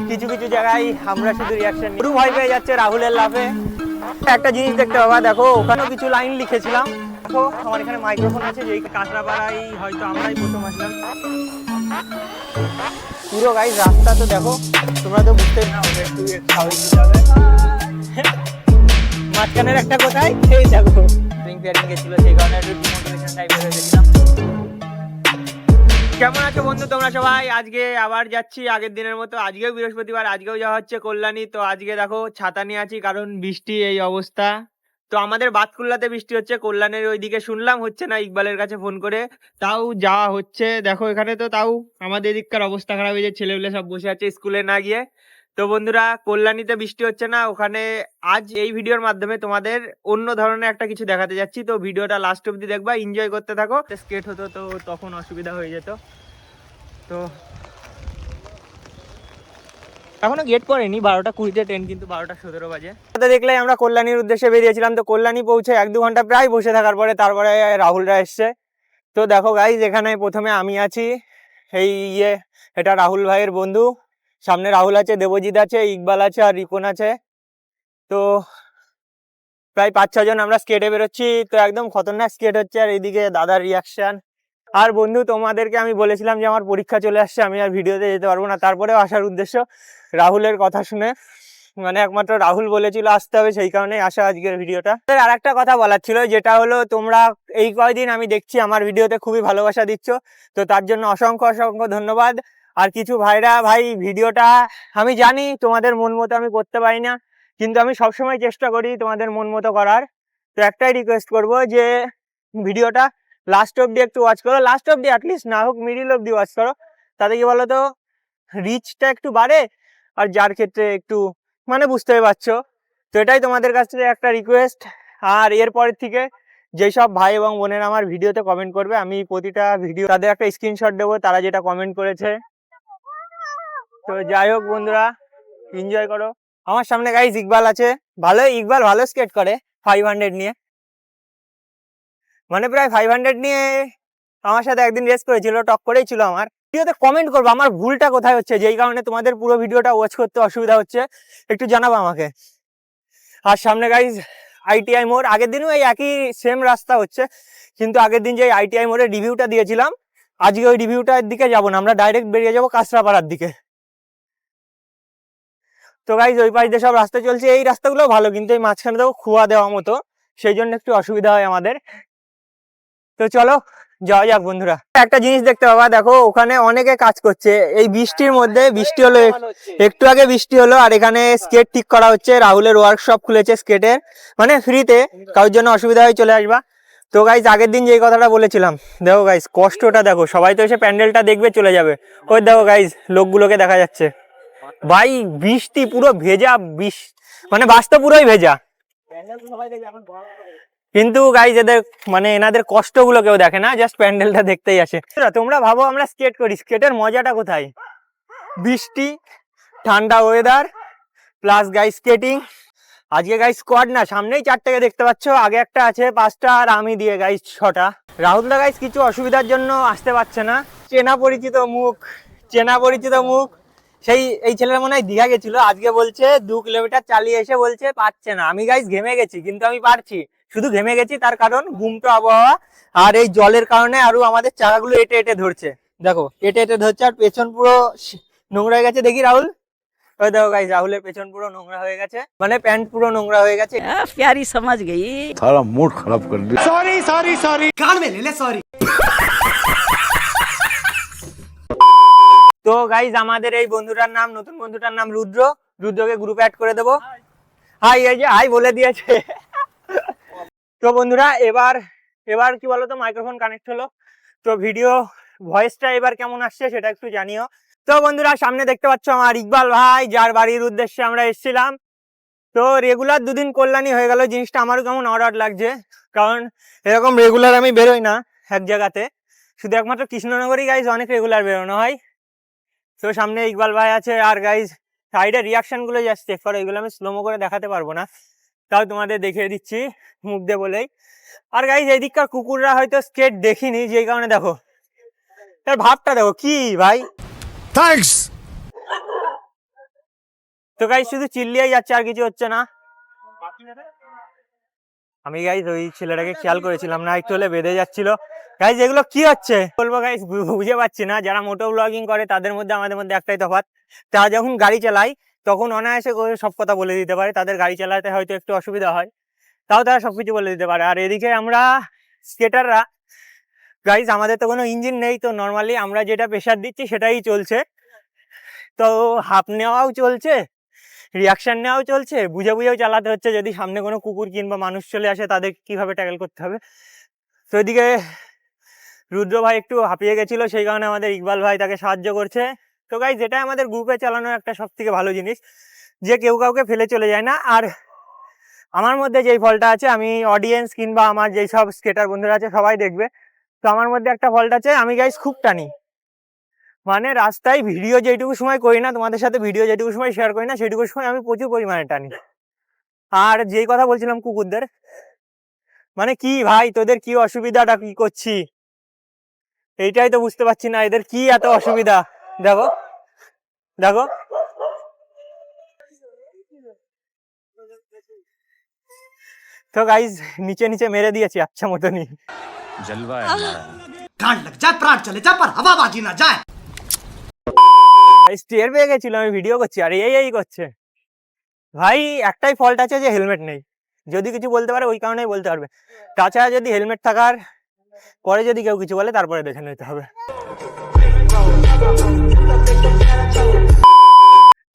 কিছু কিছু জায়গায় আমরা শুধু রিয়াকশন পুরো ভয় পেয়ে যাচ্ছে রাহুলের লাফে। একটা জিনিস দেখতে পাবা, দেখো ওখানেও কিছু লাইন লিখেছিলাম। দেখো আমার এখানে মাইক্রোফোন আছে, যেই কাঁচরাপাড়ায় হয়তো আমরাই প্রথম আসলাম। পুরো গাইস রাস্তা তো দেখো, তোমরা তো বুঝতেই না হবে, একটু স্বাভাবিক দিতে হবে। মাঝখানের একটা কোথায় এই দেখো রিং পেয়ারিং গেছিল, সেই কারণে একটু ডিমোটিভেশন টাইপের হয়ে গেছিলাম। কেমন আছো বন্ধু তোমরা সবাই? আজকে আবার যাচ্ছি আগের দিনের মতো, আজকেও বৃহস্পতিবার, আজকেও যাওয়া হচ্ছে কল্যাণী। তো আজকে দেখো ছাতা নিয়ে আছি, কারণ বৃষ্টি এই অবস্থা। তো আমাদের বাতকুল্লাতে বৃষ্টি হচ্ছে, কল্যাণের ওইদিকে শুনলাম হচ্ছে না, ইকবালের কাছে ফোন করে তাও যাওয়া হচ্ছে। দেখো এখানে তো তাও আমাদের এদিককার অবস্থা খারাপ হয়ে যায়, ছেলেগুলো সব বসে আছে স্কুলে না গিয়ে। তো বন্ধুরা কল্যাণীতে বৃষ্টি হচ্ছে না, ওখানে আজ এই ভিডিওর মাধ্যমে তোমাদের অন্য ধরনের একটা কিছু দেখাতে যাচ্ছি। তো ভিডিওটা লাস্ট অব্দি দেখবা, এনজয় করতে থাকো। স্কেট হতো তো তখন অসুবিধা হয়ে যেত। তো এখনো গেট পড়েনি, 12টা 20-তে ট্রেন, কিন্তু 12টা 17 বাজে। দেখলে আমরা কল্যাণীর উদ্দেশ্যে বেরিয়েছিলাম। তো কল্যাণী পৌঁছে 1-2 ঘন্টা প্রায় বসে থাকার পরে তারপরে রাহুলরা এসছে। তো দেখো গাইজ, এখানে প্রথমে আমি আছি, এই এটা রাহুল ভাইয়ের বন্ধু, সামনে রাহুল আছে, দেবজিৎ আছে, ইকবাল আছে আর রিপন আছে। তো প্রায় 5-6 জন আমরা স্কেটে বেরোচ্ছি। তো একদম খতরনাক স্কেট হচ্ছে, আর এইদিকে দাদার রিয়াকশন। আর বন্ধু তোমাদেরকে আমি বলেছিলাম যে আমার পরীক্ষা চলে আসছে, আমি আর ভিডিওতে যেতে পারবো না, তারপরেও আসার উদ্দেশ্য রাহুলের কথা শুনে, মানে একমাত্র রাহুল বলেছিল আসতে হবে, সেই কারণেই আসা আজকের ভিডিওটা। আর একটা কথা বলার ছিল, যেটা হলো তোমরা এই কয়দিন আমি দেখছি আমার ভিডিওতে খুবই ভালোবাসা দিচ্ছ, তো তার জন্য অসংখ্য অসংখ্য ধন্যবাদ। আর কিছু ভাইরা ভাই ভিডিওটা আমি জানি তোমাদের মন মতো আমি করতে পারি না, কিন্তু আমি সবসময় চেষ্টা করি তোমাদের মন মতো করার। তো একটাই রিকোয়েস্ট করব যে ভিডিওটা লাস্ট অব্দি একটু ওয়াচ করো, লাস্ট অব্দি অ্যাটলিস্ট না হোক মিডিল অব্দি ওয়াচ করো, তাতে কি বলো তো রিচটা একটু বাড়ে, আর যার ক্ষেত্রে একটু মানে বুঝতেই পারছো। তো এটাই তোমাদের কাছ থেকে একটা রিকোয়েস্ট। আর এরপরের থেকে যেসব ভাই এবং বোনেরা আমার ভিডিওতে কমেন্ট করবে, আমি প্রতিটা ভিডিও তাদের একটা স্ক্রিনশট দেবো, তারা যেটা কমেন্ট করেছে। তো যাই হোক বন্ধুরা, এনজয় করো। আমার সামনে গাইস ইকবাল আছে, ইকবাল ভালো স্কেট করে 500 নিয়ে, মানে প্রায় 500 নিয়ে আমার সাথে একদিন রেস করেছিল, টক করেই ছিল। আমার ভিডিওতে কমেন্ট করবো আমার ভুলটা কোথায় হচ্ছে, যেই কারণে তোমাদের পুরো ভিডিওটা ওয়াচ করতে অসুবিধা হচ্ছে, একটু জানাবো আমাকে। আর সামনে গাইজ আইটিআই মোড়, আগের দিনও এই একই সেম রাস্তা হচ্ছে, কিন্তু আগের দিন যে আইটিআই মোড়ের রিভিউটা দিয়েছিলাম, আজকে ওই রিভিউটার দিকে যাবো না, আমরা ডাইরেক্ট বেরিয়ে যাবো কাঁচরাপাড়ার দিকে। তো গাইজ ওই পাশ দিয়ে সব রাস্তা চলছে, এই রাস্তাগুলো ভালো, কিন্তু এই মাঝখানে তো খুয়া দেওয়া মতো, সেই জন্য একটু অসুবিধা হয় আমাদের। তো চলো যাওয়া যাক বন্ধুরা। একটা জিনিস দেখতে পাবা, দেখো ওখানে অনেকে কাজ করছে এই বৃষ্টির মধ্যে, বৃষ্টি হলো একটু আগে বৃষ্টি হলো, আর এখানে স্কেট ঠিক করা হচ্ছে, রাহুলের ওয়ার্কশপ খুলেছে স্কেটের, মানে ফ্রিতে, কারোর জন্য অসুবিধা হয় চলে আসবা। তো গাইজ আগের দিন যেই কথাটা বলেছিলাম, দেখো গাইজ কষ্টটা দেখো, সবাই তো এসে প্যান্ডেলটা দেখবে চলে যাবে, ওই দেখো গাইজ লোকগুলোকে দেখা যাচ্ছে, ভাই বৃষ্টি পুরো ভেজা, মানে বাস তো পুরোই ভেজা, কিন্তু গাইজ এদের মানে এনাদের কষ্টগুলো কেউ দেখে না, জাস্ট প্যান্ডেলটা দেখতেই আসে। তোমরা ভাবো আমরা স্কেট করি, স্কেটের মজাটা কোথায়? বৃষ্টি, ঠান্ডা ওয়েদার, প্লাস গাইজ স্কেটিং। আজকে গাইজ স্কোয়াড না, সামনেই 4টাকে দেখতে পাচ্ছ, আগে একটা আছে 5টা, আর আমি দিয়ে গাইজ 6টা। রাহুলদা গাইজ কিছু অসুবিধার জন্য আসতে পারছে না, চেনা পরিচিত মুখ, চেনা পরিচিত মুখ। এই ছেলের মনে হয় দীঘা গেছিল, আজকে বলছে 2 কিলোমিটার চালিয়ে এসে বলছে পারছে না। আমি গাইজ ঘেমে গেছি, কিন্তু আমি পারছি, শুধু ঘেমে গেছি তার কারণ গুমটো আবহাওয়া, আর এই জলের কারণে আরো আমাদের চাকাগুলো এটে এটে ধরছে, দেখো এটে এটে ধরছে, আর পেছন পুরো নোংরা হয়ে গেছে। দেখি রাহুল, ওই দেখো গাইজ রাহুলের পেছন পুরো নোংরা হয়ে গেছে, মানে প্যান্ট পুরো নোংরা হয়ে গেছে। प्यारी समझ गई। सारा मूड खराब कर दिया। सॉरी सॉरी सॉरी कान में ले ले सॉरी। তো গাইজ আমাদের এই বন্ধুটার নাম, নতুন বন্ধুটার নাম রুদ্র, রুদ্রকে গ্রুপে অ্যাড করে দেবো। হাই, এই যে হাই বলে দিয়েছে। তো বন্ধুরা এবার কি বলতো, মাইক্রোফোন কানেক্ট হলো, তো ভিডিও ভয়েসটা এবার কেমন আসছে সেটা একটু জানিও। তো বন্ধুরা সামনে দেখতে পাচ্ছ আমার ইকবাল ভাই, যার বাড়ির উদ্দেশ্যে আমরা এসেছিলাম। তো রেগুলার 2 দিন কল্যাণী হয়ে গেল, জিনিসটা আমারও কেমন অড লাগছে, কারণ এরকম রেগুলার আমি বেরোই না এক জায়গাতে, শুধু একমাত্র কৃষ্ণনগরই গাইজ অনেক রেগুলার বেরোনো হয়। তো সামনে ইকবাল ভাই আছে, আর গাইজ সাইডের রিয়াকশন গুলো জাস্ট চেক করো, এগুলো আমি স্লোমো করে দেখাতে পারবো না, তাও তোমাদের দেখিয়ে দিচ্ছি মুখ দিয়ে বলেই। আর গাইজ এই দিককার কুকুররা হয়তো স্কেট দেখিনি, যেই কারণে দেখো তার ভাবটা দেখো কি ভাই। थैंक्स। তো গাইজ শুধু চিল্লিয়াই যাচ্ছে, আর কিছু হচ্ছে না। আমি গাইজ ওই ছেলেটাকে খেয়াল করেছিলাম না, একটু হলে বেঁধে যাচ্ছিল। গাইজ এগুলো কি হচ্ছে বলবো গাইজ, বুঝে পাচ্ছি না। যারা মোটো ব্লগিং করে তাদের মধ্যে আমাদের মধ্যে একটাই তফাৎ, তারা যখন গাড়ি চালায় তখন অনায়াসে করে সব কথা বলে দিতে পারে। তাদের গাড়ি চালাতে হয়তো একটু অসুবিধা হয়, তাও তারা সবকিছু বলে দিতে পারে। আর এদিকে আমরা স্কেটাররা গাইজ, আমাদের তো কোনো ইঞ্জিন নেই, তো নর্মালি আমরা যেটা প্রেশার দিচ্ছি সেটাই চলছে। তো হাফ নেওয়াও চলছে, রিয়াকশন নেওয়াও চলছে, বুঝে বুঝেও চালাতে হচ্ছে। যদি সামনে কোনো কুকুর কিংবা মানুষ চলে আসে তাদের কিভাবে ট্যাকেল করতে হবে। তো এদিকে রুদ্র ভাই একটু হাঁপিয়ে গেছিল, সেই কারণে আমাদের ইকবাল ভাই তাকে সাহায্য করছে। তো গাইজ যেটা আমাদের গ্রুপে চালানোর একটা সব থেকে ভালো জিনিস, যে কেউ কাউকে ফেলে চলে যায় না। আর আমার মধ্যে যেই ফলটা আছে, আমি অডিয়েন্স কিংবা আমার যেই সব স্কেটার বন্ধুরা আছে সবাই দেখবে, তো আমার মধ্যে একটা ফল্ট আছে, আমি গাইজ খুব টানি। মানে রাস্তায় ভিডিও যেটুকু সময় করি না, তোমাদের সাথে ভিডিও যেটুকু সময় শেয়ার করি না, সেটুকু সময় আমি প্রচুর পরিমাণে টানি। আর যেই কথা বলছিলাম কুকুরদের, মানে কি ভাই তোদের কি অসুবিধাটা কি করছি, এইটাই তো বুঝতে পারছি না, এদের কি এত অসুবিধা। দেখো দেখো, তো গাইজ নিচে নিচে মেরে দিয়েছি আচ্ছা মতনই। जलवा है हमारा। गांड लग जाए, प्राण चले जाए, पर हवाबाजी ना जाए। টের পেয়ে গেছিল আমি ভিডিও করছি, আর এই করছে। ভাই একটাই ফল্ট আছে, যে হেলমেট নেই। যদি কিছু বলতে পারে ওই কারণেই বলতে পারবে, তাছাড়া যদি হেলমেট থাকার পরে যদি কেউ কিছু বলে তারপরে দেখে নিতে হবে।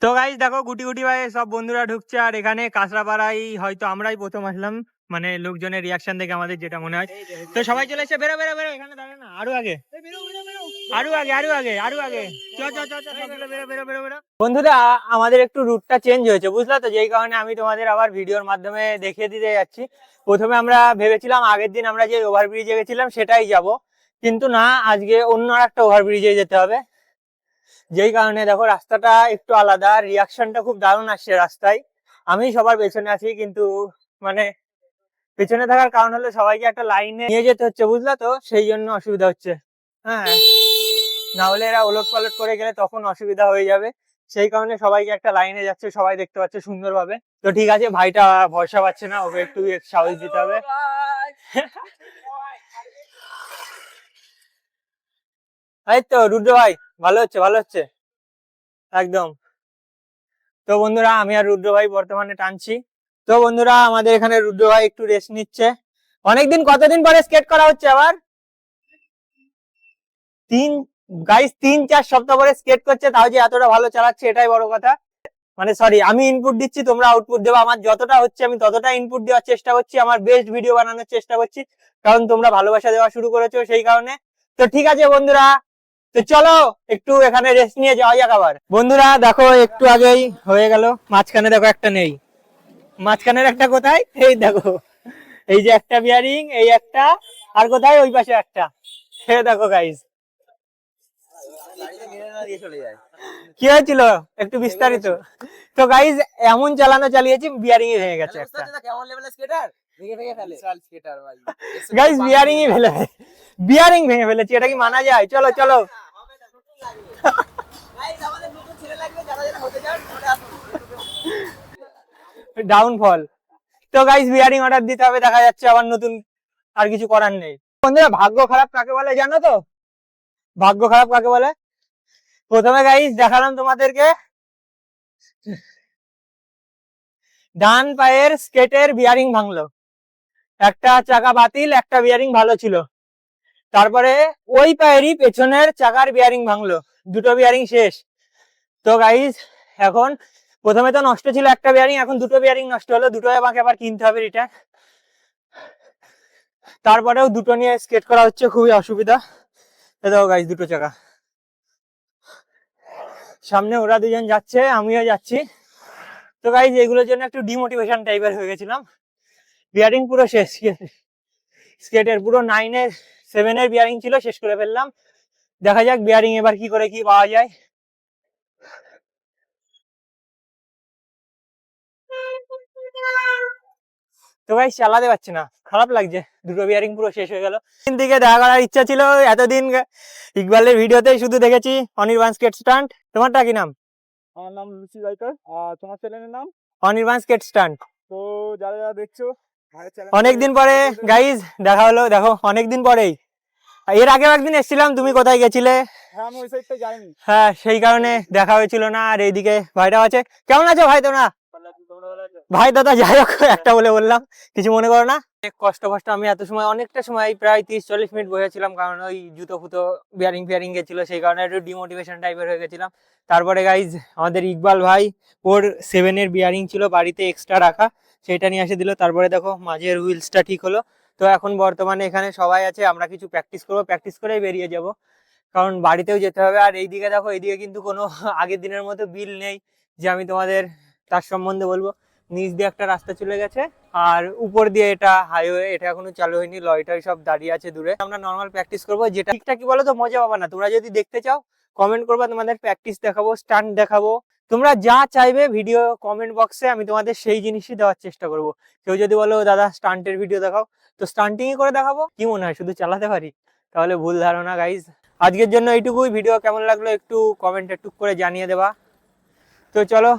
তো গাইজ দেখো, গুটি গুটি ভাই সব বন্ধুরা ঢুকছে, আর এখানে কাঁচরাপাড়ায় হয়তো আমরাই প্রথম আসলাম, মানে লোকজনের রিয়াকশন দেখে আমাদের যেটা মনে হয়। তো সবাই চলে এসে, বেরো বেরো বেরো, এখানে দাঁড়ায় না, আরো আগে আরো আগে আরো আগে আরো আগে, বন্ধুরা আমাদের একটু রুটটা চেঞ্জ হয়েছে, বুঝলা তো, যেই কারণে আমি তোমাদের আবার ভিডিওর মাধ্যমে দেখিয়ে দিতে যাচ্ছি। প্রথমে আমরা ভেবেছিলাম আগের দিন আমরা যে ওভারব্রিজে গেছিলাম সেটাই যাব, কিন্তু না, আজকে অন্য একটা ওভারব্রিজে যেতে হবে। যেই কারণে দেখো রাস্তাটা একটু আলাদা, রিয়াকশনটা খুব দারুণ আসছে রাস্তায়। আমি সবার পেছনে আছি, কিন্তু মানে পেছনে থাকার কারণ হলো সবাইকে একটা লাইনে নিয়ে যেতে হচ্ছে, বুঝলা তো, সেই জন্য অসুবিধা হচ্ছে। হ্যাঁ, না হলে এরা ওলট পালট করে গেলে তখন অসুবিধা হয়ে যাবে। সেই কারণে সবাইকে একটা লাইনে যাচ্ছে, সবাই দেখতে পাচ্ছে সুন্দরভাবে। তো ঠিক আছে, ভাইটা ভরসা পাচ্ছে না, ওকে একটু সাহস দিতে হবে। এই তো রুদ্র ভাই, ভালো হচ্ছে ভালো হচ্ছে একদম। তো বন্ধুরা আমি আর রুদ্র ভাই বর্তমানে টানছি। তো বন্ধুরা আমাদের এখানে রুদ্র ভাই একটু রেস্ট নিচ্ছে। অনেকদিন, কতদিন পরে স্কেট করা হচ্ছে আবার? 3-4 সপ্তাহ পরে স্কেট করছে, তাও যে এতটা ভালো চালাচ্ছে এটাই বড় কথা। মানে সরি, আমি ইনপুট দিচ্ছি, তোমরা আউটপুট দেবো। আমার যতটা হচ্ছে আমি ততটা ইনপুট দেওয়ার চেষ্টা করছি, আমার বেস্ট ভিডিও বানানোর চেষ্টা করছি, কারণ তোমরা ভালোবাসা দেওয়া শুরু করেছো সেই কারণে। তো ঠিক আছে বন্ধুরা, তো চলো একটু এখানে রেস্ট নিয়ে যাওয়া যাক আবার। বন্ধুরা দেখো একটু আগেই হয়ে গেল, মাঝখানে দেখো একটা নেই, মাঝখানের একটা কোথায়, এই দেখো, এই যে একটা বিয়ারিং, এই একটা, আর কোথায় ওই পাশে একটা, সে দেখো গাইস কি হয়েছিল একটু বিস্তারিত। তো গাইজ এমন চালানো চালিয়েছি, বিয়ারিং এ ভেঙে গেছে একটা। গাইজ বিয়ারিং ই ফেলে, বিয়ারিং ভেঙে ফেলেছি, এটা কি মানা যায়? চলো চলো, ডাউনফল। তো গাইজ বিয়ারিং অর্ডার দিতে হবে, দেখা যাচ্ছে আবার নতুন, আর কিছু করার নেই। বন্ধুরা ভাগ্য খারাপ কাকে বলে জানো তো? ভাগ্য খারাপ কাকে বলে? প্রথমে গাইজ দেখালাম তোমাদেরকে ডান পায়ের স্কেটের বিয়ারিং ভাঙলো, একটা চাকা বাতিল, একটা বিয়ারিং ভালো ছিল। তারপরে ওই পায়েরই পেছনের চাকার বিয়ারিং ভাঙলো, দুটো বিয়ারিং শেষ। তো গাইজ এখন প্রথমে তো নষ্ট ছিল একটা বিয়ারিং, এখন দুটো বিয়ারিং নষ্ট হলো, দুটো আমাকে আবার কিনতে হবে রিটার্ন। তারপরেও দুটো নিয়ে স্কেট করা হচ্ছে, খুবই অসুবিধা। দেখো গাইজ দুটো চাকা, সামনে ওরা দুজন যাচ্ছে, আমিও যাচ্ছি। তো গাইজ এগুলোর জন্য একটু ডিমোটিভেশন টাইপের হয়ে গেছিলাম। বিয়ারিং পুরো শেষ, স্কেটের পুরো 7-এর বিয়ারিং ছিল, শেষ করে ফেললাম। দেখা যাক বিয়ারিং এবার কি করে কি পাওয়া যায়। তো ভাই চালাতে পারছি না, খারাপ লাগছে, দুটো বিয়ারিং পুরো শেষ হয়ে গেল। দিন থেকে দেখা করার ইচ্ছা ছিল, এতদিন ইকবালের ভিডিওতেই শুধু দেখেছি অনির্বাণ স্কেট স্টান্ট। তোমারটা কি নাম? আমার নাম লুচি বাইকার। আর তোমার চ্যানেলের নাম? অনির্বাণ স্কেট স্টান্ট। তো যারা যারা দেখছো অনেকদিন পরে গাইজ দেখা হলো, দেখো অনেকদিন পরেই। এর আগেও একদিন এসেছিলাম, তুমি কোথায় গেছিলে? হ্যাঁ, আমি ওই সাইডটা যাইনি। হ্যাঁ, সেই কারণে দেখা হয়েছিল না। আর এইদিকে ভাইটাও আছে। কেমন আছো ভাই তোমরা? ভাই দাদা যাই হোক, একটা বলে বললাম, কিছু মনে করো না। অনেক কষ্ট আমি এত সময়, অনেকটা সময় প্রায় 30-40 মিনিট বসেছিলাম, কারণ ওই জুতো ফুতো বিয়ারিং গেছিল, সেই কারণে একটু ডিমোটিভেশন টাইপের হয়ে গেছিলাম। তারপরে গাইজ আমাদের ইকবাল ভাই, ওর 7-এর বিয়ারিং ছিল বাড়িতে এক্সট্রা রাখা, সেটা নিয়ে এসে দিল। তারপরে দেখো মাঝের হুইলসটা ঠিক হলো। তো এখন বর্তমানে এখানে সবাই আছে, আমরা কিছু প্র্যাকটিস করবো, প্র্যাকটিস করেই বেরিয়ে যাব, কারণ বাড়িতেও যেতে হবে। আর এইদিকে দেখো, এইদিকে কিন্তু কোনো আগের দিনের মতো বিল নেই যে আমি তোমাদের তার সম্বন্ধে বলবো। নিচ দিয়ে একটা রাস্তা চলে গেছে, আর উপর দিয়ে এটা হাইওয়ে, এটা এখনো চালু হয়নি। লরিটারি সব দাঁড়িয়ে আছে দূরে। আমরা নর্মাল প্র্যাকটিস করবো, যেটা ঠিকঠাক কি বলো তো, মজা পাবা না। তোমরা যদি দেখতে চাও কমেন্ট করবা, তোমাদের প্র্যাকটিস দেখাবো, স্টান্ট দেখাবো, তোমরা যা চাইবে ভিডিও কমেন্ট বক্সে, আমি তোমাদের সেই জিনিসই দেওয়ার চেষ্টা করবো। কেউ যদি বলো দাদা স্টান্টের ভিডিও দেখাও, তো স্টান্টিংই করে দেখাবো। কি মনে হয় শুধু চালাতে পারি? তাহলে ভুল ধারণা গাইজ। আজকের জন্য এইটুকুই। ভিডিও কেমন লাগলো একটু কমেন্টে টুক করে জানিয়ে দেবা। তো চলো